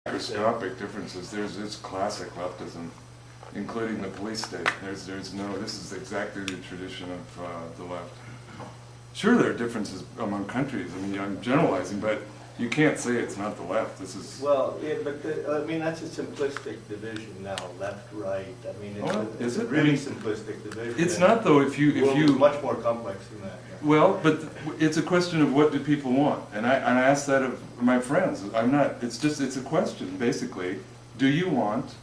microscopic differences. It's classic leftism, including the police state. This is exactly the tradition of the left. Sure, there are differences among countries. I mean, I'm generalizing, but you can't say it's not the left. This is... Well, yeah, but I mean, that's a simplistic division now, left, right. I mean, it's a really simplistic division. It's not, though, if you... It's much more complex than that. Yeah. Well, but it's a question of what do people want. And I ask that of my friends. It's a question, basically. Do you want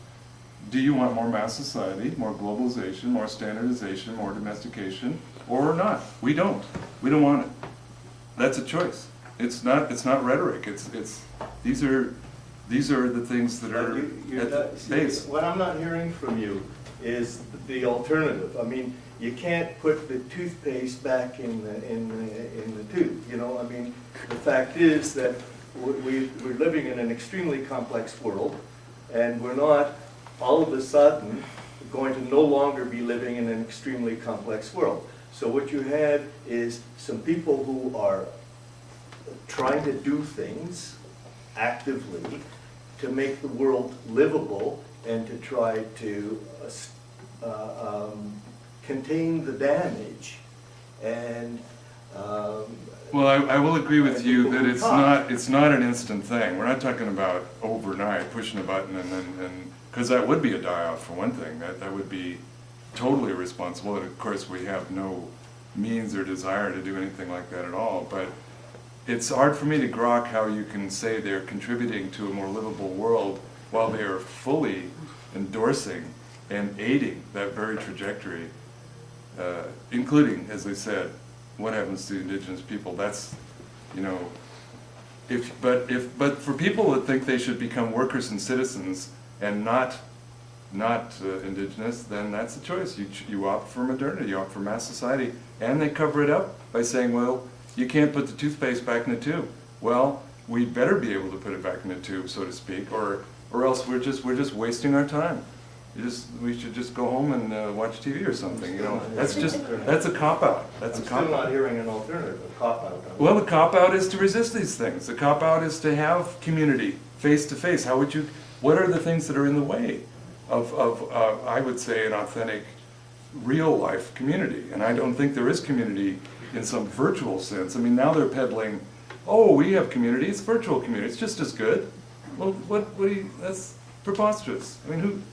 more mass society, more globalization, more standardization, more domestication, or not? We don't. We don't want it. That's a choice. It's not rhetoric. These are the things that are at the base. What I'm not hearing from you is the alternative. I mean, you can't put the toothpaste back in the tube. You know, I mean, the fact is that we're living in an extremely complex world, and we're not all of a sudden going to no longer be living in an extremely complex world. So what you have is some people who are trying to do things actively to make the world livable and to try to contain the damage. And well, I will agree with you that it's not an instant thing. We're not talking about overnight pushing a button and because that would be a die-off for one thing. That would be totally irresponsible. And of course, we have no means or desire to do anything like that at all. But it's hard for me to grok how you can say they're contributing to a more livable world while they are fully endorsing and aiding that very trajectory, including, as I said, what happens to indigenous people. That's, you know, but for people that think they should become workers and citizens and not indigenous, then that's a choice. You opt for modernity, you opt for mass society, and they cover it up by saying, well, you can't put the toothpaste back in the tube. Well, we better be able to put it back in the tube, so to speak, or else we're just wasting our time. We should just go home and watch TV or something. You know, that's a cop-out. I'm still not hearing an alternative, a cop-out. Well, the cop-out is to resist these things. The cop-out is to have community face to face. What are the things that are in the way of I would say, an authentic, real life community? And I don't think there is community in some virtual sense. I mean, now they're peddling, oh, we have community, it's virtual community, it's just as good. Well, that's preposterous. I mean,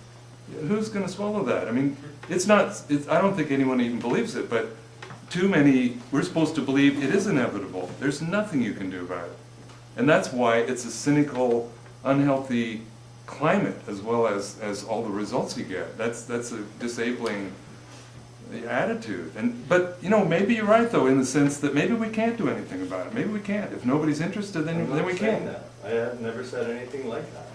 who's going to swallow that? I mean, I don't think anyone even believes it, but we're supposed to believe it is inevitable. There's nothing you can do about it. And that's why it's a cynical, unhealthy climate, as well as all the results you get. That's a disabling attitude. But you know, maybe you're right though, in the sense that maybe we can't do anything about it. Maybe we can't. If nobody's interested, then we can't. I have never said anything like that.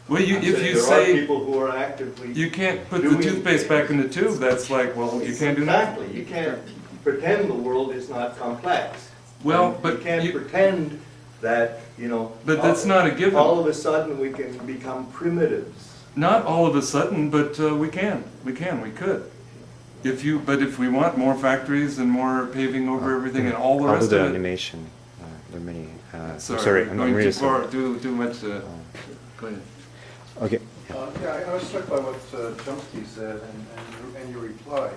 Well, if you there say are people who are actively you can't put the toothpaste back in the tube, that's like, well, you can't do nothing. Exactly. You can't pretend the world is not complex. Well, but you can't pretend that, you know. But that's not a given. All of a sudden, we can become primitives. Not all of a sudden, but we can. We could. But if we want more factories and more paving over everything and all the rest of it. animation. There are many. Sorry, I'm going too far. Too much. Go ahead. Okay. Yeah, I was struck by what Chomsky said and your reply,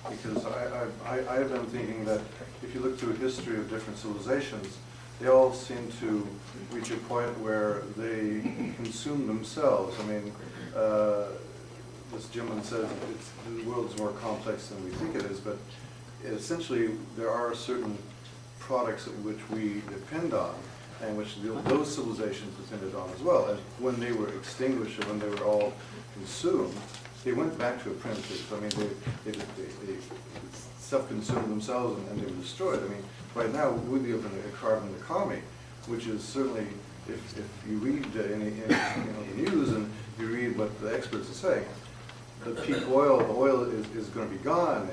because I have been thinking that if you look through a history of different civilizations, they all seem to reach a point where they consume themselves. I mean, this gentleman says the world is more complex than we think it is, but essentially there are certain products which we depend on, and which those civilizations depended on as well. And when they were extinguished, or when they were all consumed, they went back to a primitive. I mean, they self-consumed themselves and they were destroyed. I mean, right now we live in a carbon economy, which is certainly, if you read the news and you read what the experts are saying, the peak oil is going to be gone.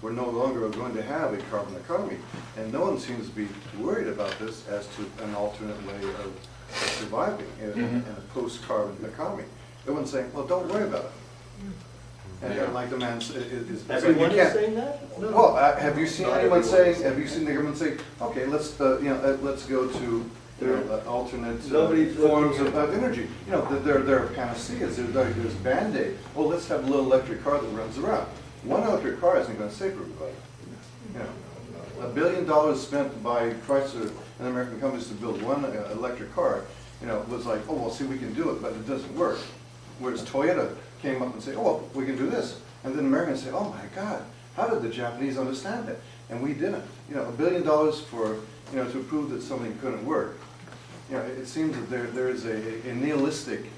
We're no longer going to have a carbon economy. And no one seems to be worried about this as to an alternate way of surviving in a post-carbon economy. Everyone's saying, well, don't worry about it. And like the man is everyone is saying that? No. Well, have you seen anyone saying? Have you seen the government say, okay, let's go to alternate Nobody's forms looking of energy. You know, there are panaceas. There's Band-Aid. Oh, let's have a little electric car that runs around. One electric car isn't going to save everybody. You know, $1 billion spent by Chrysler and American companies to build one electric car, you know, was like, oh, well, see, we can do it, but it doesn't work. Whereas Toyota came up and said, oh, well, we can do this. And then Americans say, oh my God, how did the Japanese understand it? And we didn't. You know, $1 billion for, you know, to prove that something couldn't work. You know, it seems that there is a nihilistic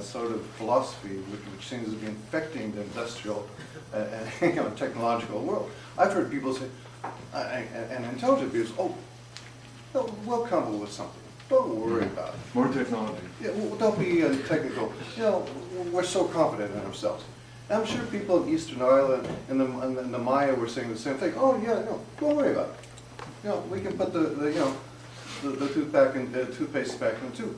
sort of philosophy which seems to be infecting the industrial you know, technological world. I've heard people say, and intelligent people, oh, we'll come up with something. Don't worry about it. More technology. Yeah, well, don't be technical. You know, we're so confident in ourselves. And I'm sure people in Eastern Ireland and the Maya were saying the same thing. Oh yeah, no, don't worry about it. You know, we can put the toothpaste back in the tube.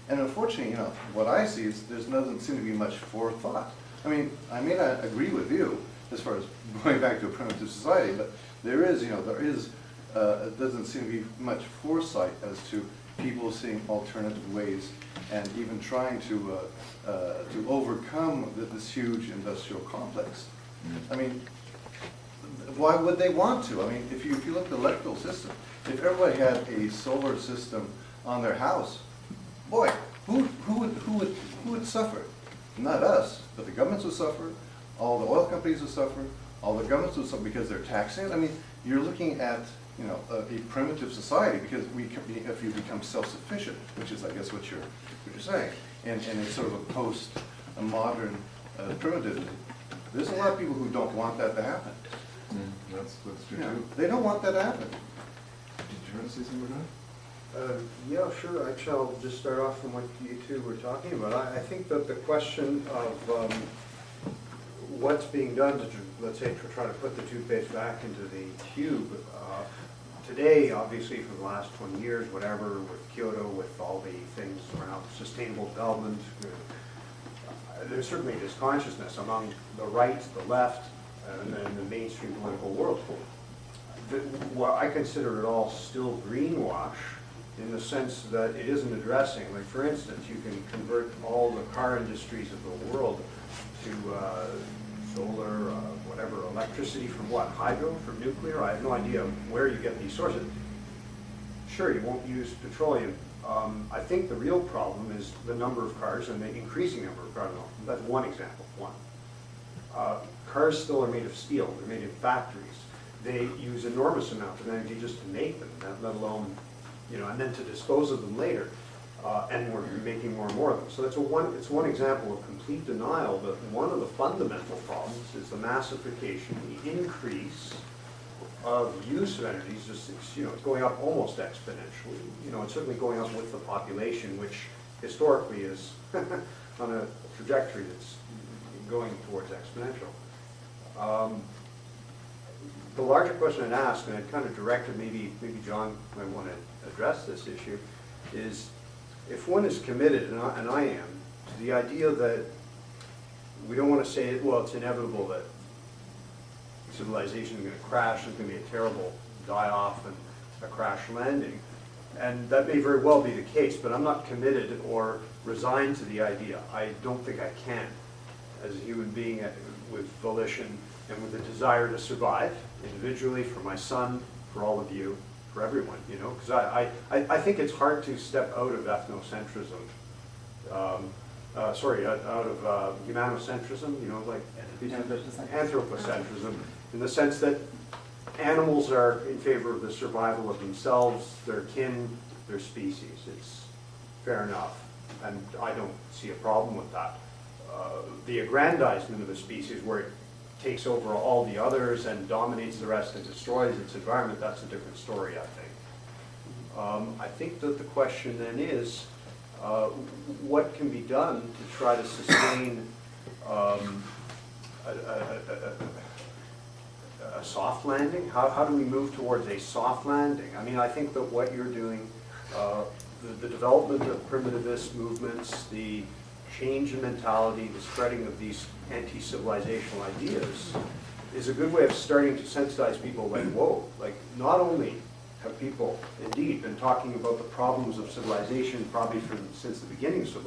And unfortunately, you know, what I see is there doesn't seem to be much forethought. I mean, I may not agree with you as far as going back to a primitive society, but there is, you know, it doesn't seem to be much foresight as to people seeing alternative ways and even trying to overcome this huge industrial complex. I mean, why would they want to? I mean, if you look at the electrical system, if everybody had a solar system on their house, boy, who would suffer? Not us, but the governments would suffer. All the oil companies would suffer. All the governments would suffer because they're taxing it. I mean, you're looking at, you know, a primitive society because if you become self-sufficient, which is, I guess, what you're saying, and it's sort of a modern primitivism. There's a lot of people who don't want that to happen. That's true You know, too. they don't want that to happen. Did you want to say something, Bernard? Yeah, sure. I shall just start off from what you two were talking about. I think that the question of what's being done to, let's say, to try to put the toothpaste back into the tube, today, obviously, for the last 20 years, whatever, with Kyoto, with all the things around sustainable development, there's certainly this consciousness among the right, the left, and the mainstream political world. Well, I consider it all still greenwash in the sense that it isn't addressing, like for instance, you can convert all the car industries of the world to solar, whatever, electricity from what? Hydro, from nuclear? I have no idea where you get these sources. Sure, you won't use petroleum. I think the real problem is the number of cars and the increasing number of cars. That's one example, Cars still are made of steel, they're made in factories. They use enormous amounts of energy just to make them, let alone, you know, and then to dispose of them later. And we're making more and more of them. So it's one example of complete denial, but one of the fundamental problems is the massification, the increase of use of energy is just, you know, it's going up almost exponentially. You know, it's certainly going up with the population, which historically is on a trajectory that's going towards exponential. The larger question I'd ask, and I'd kind of directed, maybe John might want to address this issue, is if one is committed, and I am, to the idea that we don't want to say, well, it's inevitable that civilization is going to crash, there's going to be a terrible die-off and a crash landing, and that may very well be the case, but I'm not committed or resigned to the idea. I don't think I can, as a human being with volition and with a desire to survive individually, for my son, for all of you, for everyone, you know, because I think it's hard to step out of ethnocentrism, out of humanocentrism, you know, like anthropocentrism, in the sense that animals are in favor of the survival of themselves, their kin, their species. It's fair enough, and I don't see a problem with that. The aggrandizement of a species where it takes over all the others and dominates the rest and destroys its environment, that's a different story, I think. I think that the question then is, what can be done to try to sustain a soft landing? How do we move towards a soft landing? I mean, I think that what you're doing, the development of primitivist movements, the change in mentality, the spreading of these anti-civilizational ideas is a good way of starting to sensitize people like, whoa, like not only have people indeed been talking about the problems of civilization probably since the beginning of civilization.